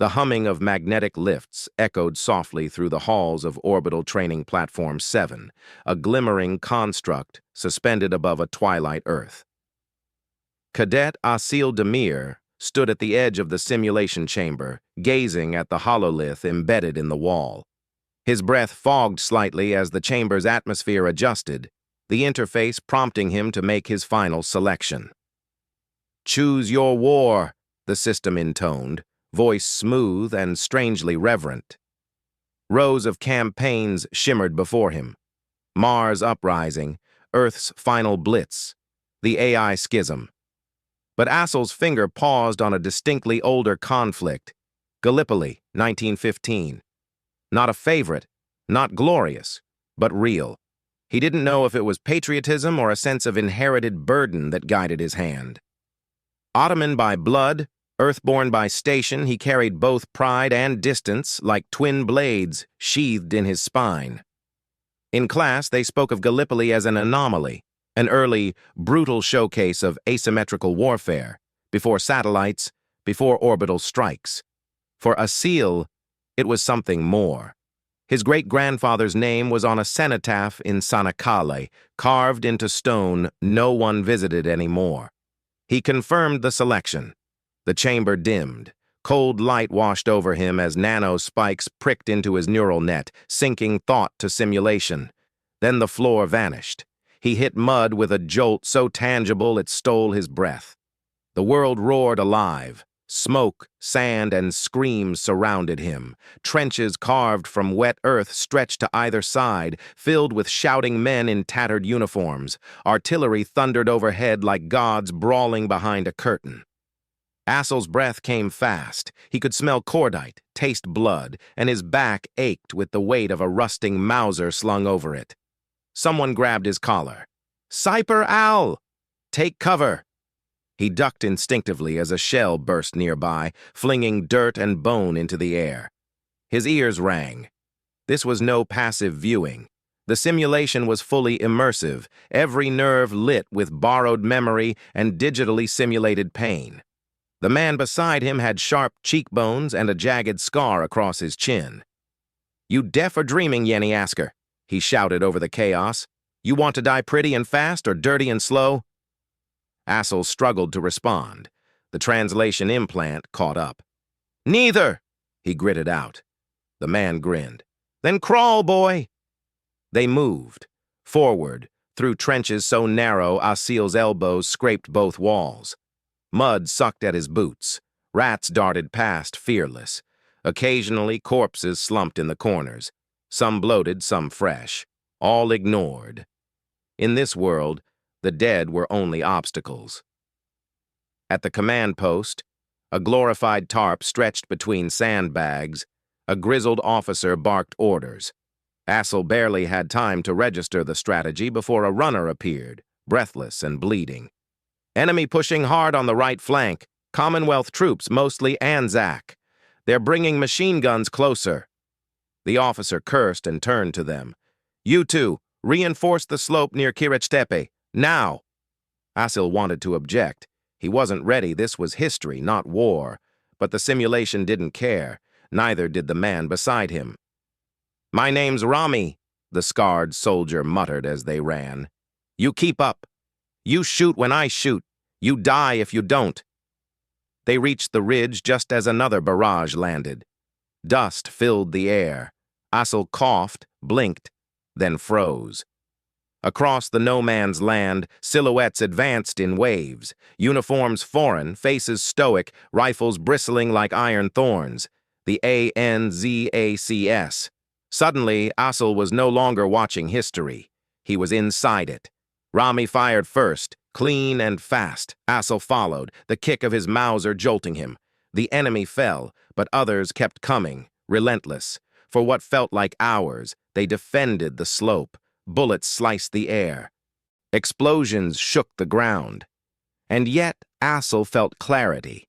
The humming of magnetic lifts echoed softly through the halls of Orbital Training Platform 7, a glimmering construct suspended above a twilight Earth. Cadet Asil Demir stood at the edge of the simulation chamber, gazing at the hololith embedded in the wall. His breath fogged slightly as the chamber's atmosphere adjusted, the interface prompting him to make his final selection. "Choose your war," the system intoned, voice smooth and strangely reverent. Rows of campaigns shimmered before him. Mars Uprising, Earth's Final Blitz, the AI Schism. But Asil's finger paused on a distinctly older conflict, Gallipoli, 1915. Not a favorite, not glorious, but real. He didn't know if it was patriotism or a sense of inherited burden that guided his hand. Ottoman by blood, Earthborn by station, he carried both pride and distance like twin blades sheathed in his spine. In class, they spoke of Gallipoli as an anomaly, an early, brutal showcase of asymmetrical warfare, before satellites, before orbital strikes. For Asil, it was something more. His great-grandfather's name was on a cenotaph in Sanakhale, carved into stone no one visited anymore. He confirmed the selection. The chamber dimmed. Cold light washed over him as nano spikes pricked into his neural net, sinking thought to simulation. Then the floor vanished. He hit mud with a jolt so tangible it stole his breath. The world roared alive. Smoke, sand, and screams surrounded him. Trenches carved from wet earth stretched to either side, filled with shouting men in tattered uniforms. Artillery thundered overhead like gods brawling behind a curtain. Asil's breath came fast. He could smell cordite, taste blood, and his back ached with the weight of a rusting Mauser slung over it. Someone grabbed his collar. "Sniper Al! Take cover!" He ducked instinctively as a shell burst nearby, flinging dirt and bone into the air. His ears rang. This was no passive viewing. The simulation was fully immersive, every nerve lit with borrowed memory and digitally simulated pain. The man beside him had sharp cheekbones and a jagged scar across his chin. "You deaf or dreaming, Yenny Asker?" he shouted over the chaos. "You want to die pretty and fast or dirty and slow?" Asil struggled to respond. The translation implant caught up. "Neither," he gritted out. The man grinned. "Then crawl, boy." They moved, forward, through trenches so narrow Asil's elbows scraped both walls. Mud sucked at his boots. Rats darted past, fearless. Occasionally, corpses slumped in the corners. Some bloated, some fresh. All ignored. In this world, the dead were only obstacles. At the command post, a glorified tarp stretched between sandbags, a grizzled officer barked orders. Asil barely had time to register the strategy before a runner appeared, breathless and bleeding. "Enemy pushing hard on the right flank. Commonwealth troops, mostly Anzac. They're bringing machine guns closer." The officer cursed and turned to them. "You two, reinforce the slope near Kirichtepe. Now!" Asil wanted to object. He wasn't ready. This was history, not war. But the simulation didn't care. Neither did the man beside him. "My name's Rami," the scarred soldier muttered as they ran. "You keep up. You shoot when I shoot. You die if you don't." They reached the ridge just as another barrage landed. Dust filled the air. Asil coughed, blinked, then froze. Across the no-man's land, silhouettes advanced in waves. Uniforms foreign, faces stoic, rifles bristling like iron thorns. The ANZACS. Suddenly, Asil was no longer watching history. He was inside it. Rami fired first, clean and fast. Asil followed, the kick of his Mauser jolting him. The enemy fell, but others kept coming, relentless. For what felt like hours, they defended the slope. Bullets sliced the air. Explosions shook the ground. And yet, Asil felt clarity.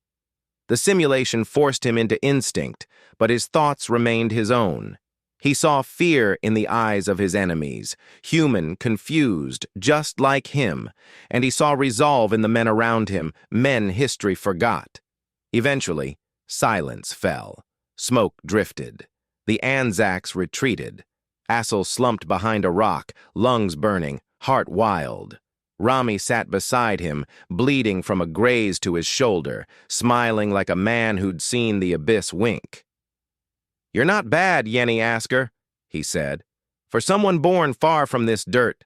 The simulation forced him into instinct, but his thoughts remained his own. He saw fear in the eyes of his enemies, human, confused, just like him, and he saw resolve in the men around him, men history forgot. Eventually, Silence fell. Smoke drifted. The Anzacs retreated. Assel slumped behind a rock, lungs burning, heart wild. Rami sat beside him, bleeding from a graze to his shoulder, smiling like a man who'd seen the abyss wink. "You're not bad, Yenny Asker," he said, "for someone born far from this dirt."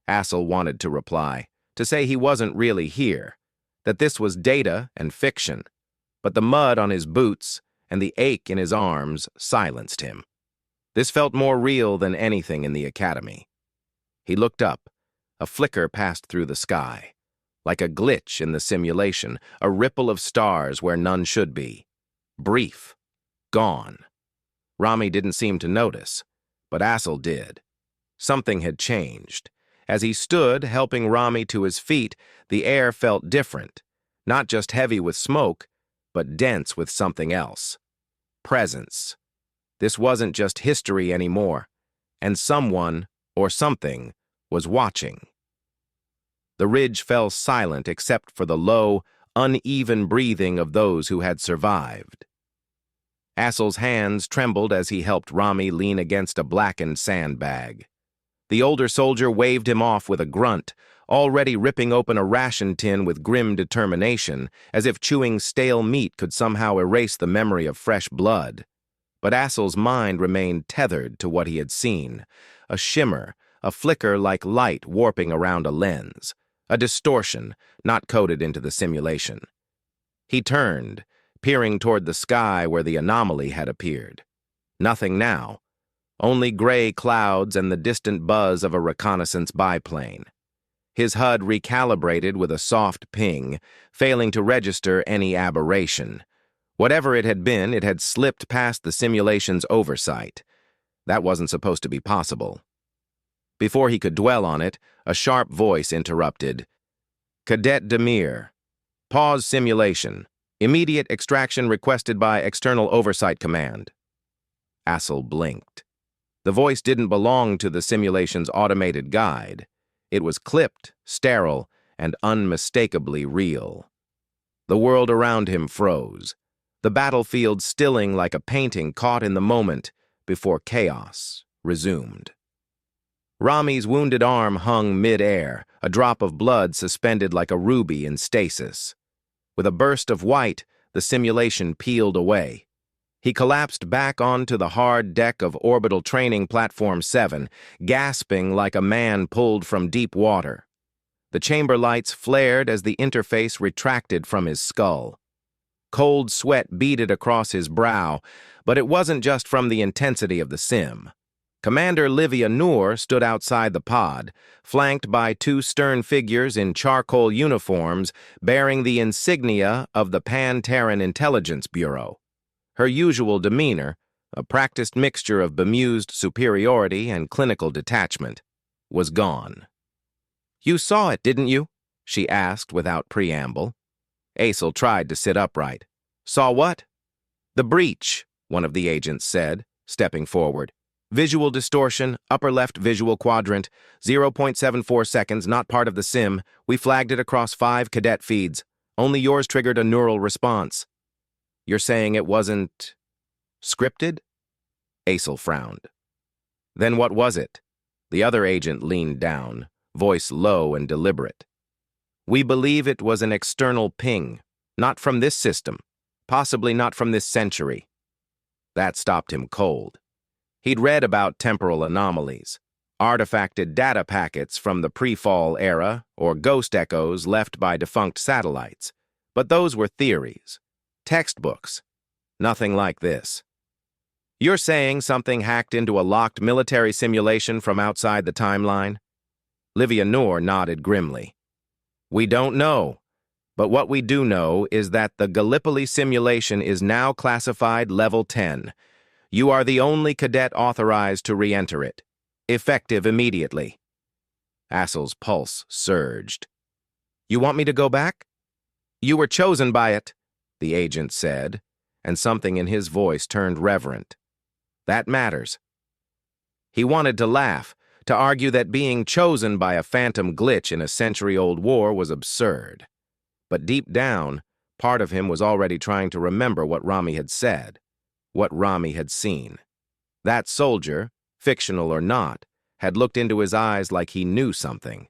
Assel wanted to reply, to say he wasn't really here, that this was data and fiction, but the mud on his boots and the ache in his arms silenced him. This felt more real than anything in the academy. He looked up. A flicker passed through the sky. Like a glitch in the simulation, a ripple of stars where none should be. Brief. Gone. Rami didn't seem to notice, but Assel did. Something had changed. As he stood, helping Rami to his feet, the air felt different. Not just heavy with smoke, but dense with something else. Presence. This wasn't just history anymore, and someone, or something, was watching. The ridge fell silent except for the low, uneven breathing of those who had survived. Assel's hands trembled as he helped Rami lean against a blackened sandbag. The older soldier waved him off with a grunt, already ripping open a ration tin with grim determination, as if chewing stale meat could somehow erase the memory of fresh blood. But Assel's mind remained tethered to what he had seen, a shimmer, a flicker like light warping around a lens, a distortion not coded into the simulation. He turned, peering toward the sky where the anomaly had appeared. Nothing now, only gray clouds and the distant buzz of a reconnaissance biplane. His HUD recalibrated with a soft ping, failing to register any aberration. Whatever it had slipped past the simulation's oversight. That wasn't supposed to be possible. Before he could dwell on it, a sharp voice interrupted. "Cadet Demir. Pause simulation. Immediate extraction requested by External Oversight Command." Assel blinked. The voice didn't belong to the simulation's automated guide. It was clipped, sterile, and unmistakably real. The world around him froze, the battlefield stilling like a painting caught in the moment before chaos resumed. Rami's wounded arm hung mid-air, a drop of blood suspended like a ruby in stasis. With a burst of white, the simulation peeled away. He collapsed back onto the hard deck of Orbital Training Platform 7, gasping like a man pulled from deep water. The chamber lights flared as the interface retracted from his skull. Cold sweat beaded across his brow, but it wasn't just from the intensity of the sim. Commander Livia Noor stood outside the pod, flanked by two stern figures in charcoal uniforms bearing the insignia of the Pan-Terran Intelligence Bureau. Her usual demeanor, a practiced mixture of bemused superiority and clinical detachment, was gone. "You saw it, didn't you?" she asked without preamble. Assel tried to sit upright. "Saw what?" "The breach," one of the agents said, stepping forward. "Visual distortion, upper left visual quadrant, 0.74 seconds, not part of the sim. We flagged it across 5 cadet feeds. Only yours triggered a neural response." "You're saying it wasn't scripted?" Assel frowned. "Then what was it?" The other agent leaned down, voice low and deliberate. "We believe it was an external ping, not from this system, possibly not from this century." That stopped him cold. He'd read about temporal anomalies, artifacted data packets from the pre-fall era, or ghost echoes left by defunct satellites. But those were theories, textbooks, nothing like this. "You're saying something hacked into a locked military simulation from outside the timeline?" Livia Noor nodded grimly. "We don't know, but what we do know is that the Gallipoli simulation is now classified Level 10. You are the only cadet authorized to re-enter it. Effective immediately." Assel's pulse surged. "You want me to go back?" "You were chosen by it," the agent said, and something in his voice turned reverent. "That matters." He wanted to laugh, to argue that being chosen by a phantom glitch in a century-old war was absurd. But deep down, Part of him was already trying to remember what Rami had said, what Rami had seen. That soldier, fictional or not, had looked into his eyes like he knew something.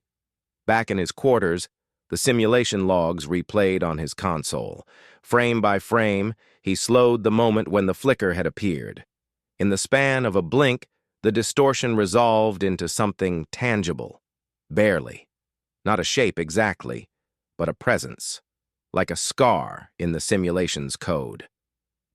Back in his quarters, the simulation logs replayed on his console. Frame by frame, he slowed the moment when the flicker had appeared. In the span of a blink, the distortion resolved into something tangible. Barely. Not a shape exactly, but a presence. Like a scar in the simulation's code.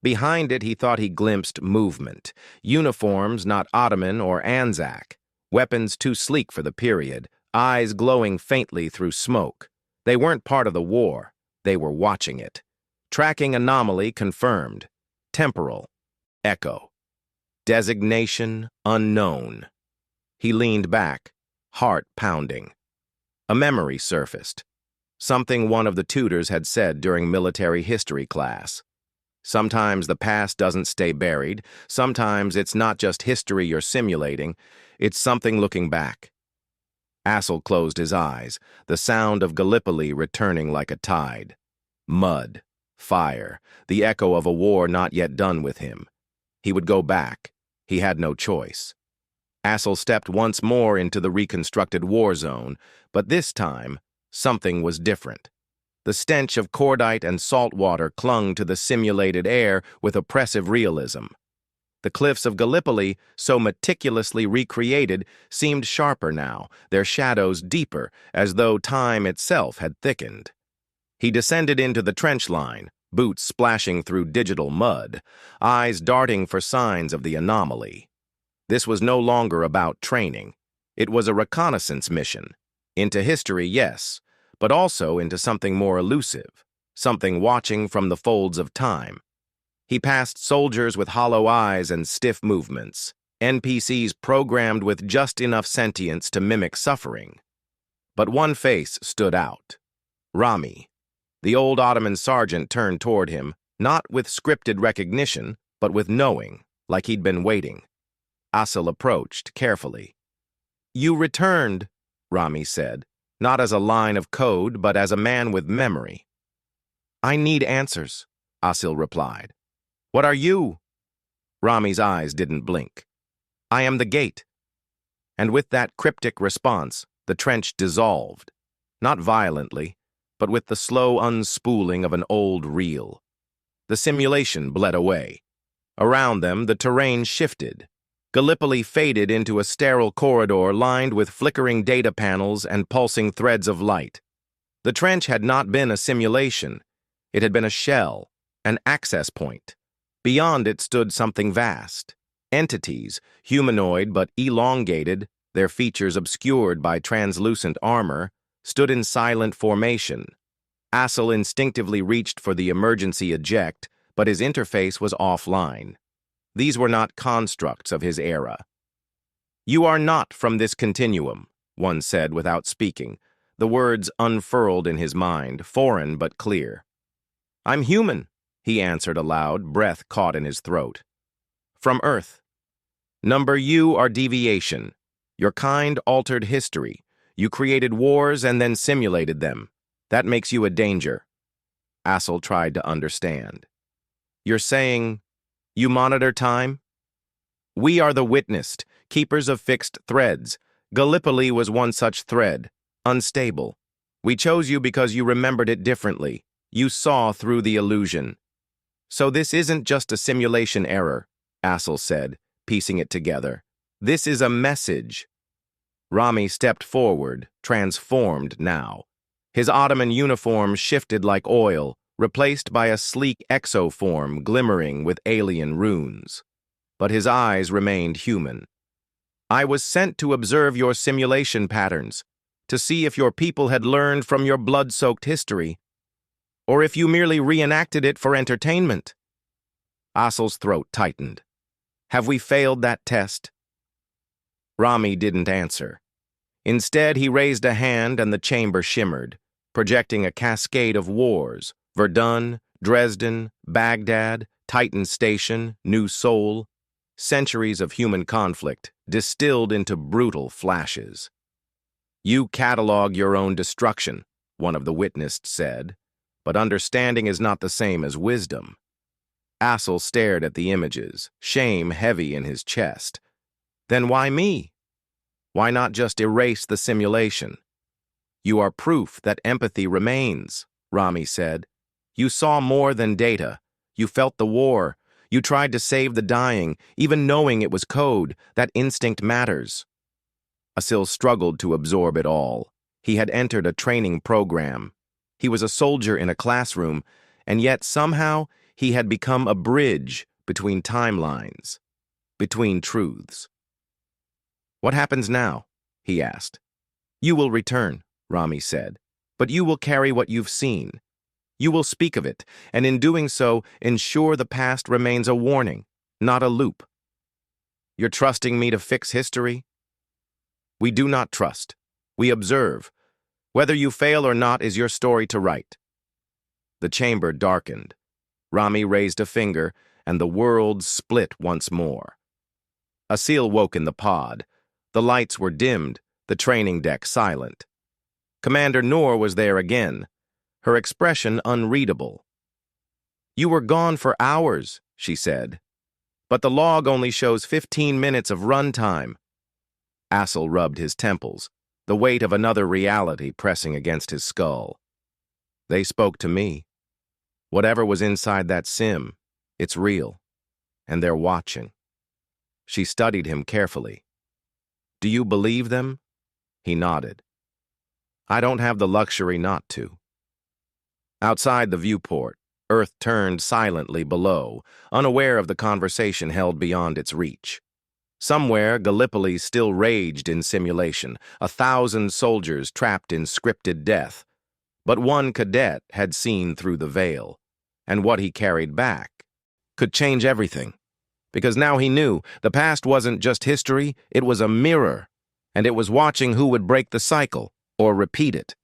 Behind it, he thought he glimpsed movement. Uniforms not Ottoman or Anzac. Weapons too sleek for the period. Eyes glowing faintly through smoke. They weren't part of the war. They were watching it. Tracking anomaly confirmed. Temporal. Echo. Designation unknown. He leaned back, heart pounding. A memory surfaced. Something one of the tutors had said during military history class. Sometimes the past doesn't stay buried. Sometimes it's not just history you're simulating. It's something looking back. Assel closed his eyes, the sound of Gallipoli returning like a tide. Mud, fire, the echo of a war not yet done with him. He would go back. He had no choice. Assel stepped once more into the reconstructed war zone, but this time, something was different. The stench of cordite and salt water clung to the simulated air with oppressive realism. The cliffs of Gallipoli, so meticulously recreated, seemed sharper now, their shadows deeper, as though time itself had thickened. He descended into the trench line, boots splashing through digital mud, eyes darting for signs of the anomaly. This was no longer about training. It was a reconnaissance mission. Into history, yes, but also into something more elusive, something watching from the folds of time. He passed soldiers with hollow eyes and stiff movements, NPCs programmed with just enough sentience to mimic suffering. But one face stood out. Rami. The old Ottoman sergeant turned toward him, not with scripted recognition, but with knowing, like he'd been waiting. Assel approached carefully. "You returned," Rami said, not as a line of code, but as a man with memory. "I need answers," Assel replied. "What are you?" Rami's eyes didn't blink. "I am the gate." And with that cryptic response, the trench dissolved. Not violently, but with the slow unspooling of an old reel. The simulation bled away. Around them, the terrain shifted. Gallipoli faded into a sterile corridor lined with flickering data panels and pulsing threads of light. The trench had not been a simulation. It had been a shell, an access point. Beyond it stood something vast. Entities, humanoid but elongated, their features obscured by translucent armor, stood in silent formation. Assel instinctively reached for the emergency eject, but his interface was offline. These were not constructs of his era. "You are not from this continuum," one said without speaking, the words unfurled in his mind, foreign but clear. "I'm human," he answered aloud, breath caught in his throat. "From Earth. Number you are deviation. Your kind altered history. You created wars and then simulated them. That makes you a danger." Assel tried to understand. "You're saying you monitor time?" "We are the witnessed, keepers of fixed threads. Gallipoli was one such thread, unstable. We chose you because you remembered it differently. You saw through the illusion." "So this isn't just a simulation error," Assel said, piecing it together. "This is a message." Rami stepped forward, transformed now. His Ottoman uniform shifted like oil, replaced by a sleek exoform glimmering with alien runes. But his eyes remained human. "I was sent to observe your simulation patterns, to see if your people had learned from your blood-soaked history, or if you merely reenacted it for entertainment." Assel's throat tightened. "Have we failed that test?" Rami didn't answer. Instead, he raised a hand and the chamber shimmered, projecting a cascade of wars: Verdun, Dresden, Baghdad, Titan Station, New Seoul. Centuries of human conflict, distilled into brutal flashes. "You catalog your own destruction," one of the witnessed said. But understanding is not the same as wisdom. Assel stared at the images, shame heavy in his chest. Then why me? Why not just erase the simulation? You are proof that empathy remains, Rami said. You saw more than data. You felt the war. You tried to save the dying, even knowing it was code. That instinct matters. Asil struggled to absorb it all. He had entered a training program. He was a soldier in a classroom, and yet somehow he had become a bridge between timelines, between truths. What happens now? He asked. You will return, Rami said, but you will carry what you've seen. You will speak of it, and in doing so, ensure the past remains a warning, not a loop. You're trusting me to fix history? We do not trust. We observe. Whether you fail or not is your story to write. The chamber darkened. Rami raised a finger, and the world split once more. Asil woke in the pod. The lights were dimmed, the training deck silent. Commander Noor was there again, her expression unreadable. You were gone for hours, she said, but the log only shows 15 minutes of runtime. Asil rubbed his temples, the weight of another reality pressing against his skull. They spoke to me. Whatever was inside that sim, it's real, and they're watching. She studied him carefully. Do you believe them? He nodded. I don't have the luxury not to. Outside the viewport, Earth turned silently below, unaware of the conversation held beyond its reach. Somewhere, Gallipoli still raged in simulation, 1,000 soldiers trapped in scripted death. But one cadet had seen through the veil, and what he carried back could change everything. Because now he knew the past wasn't just history, it was a mirror, and it was watching who would break the cycle or repeat it.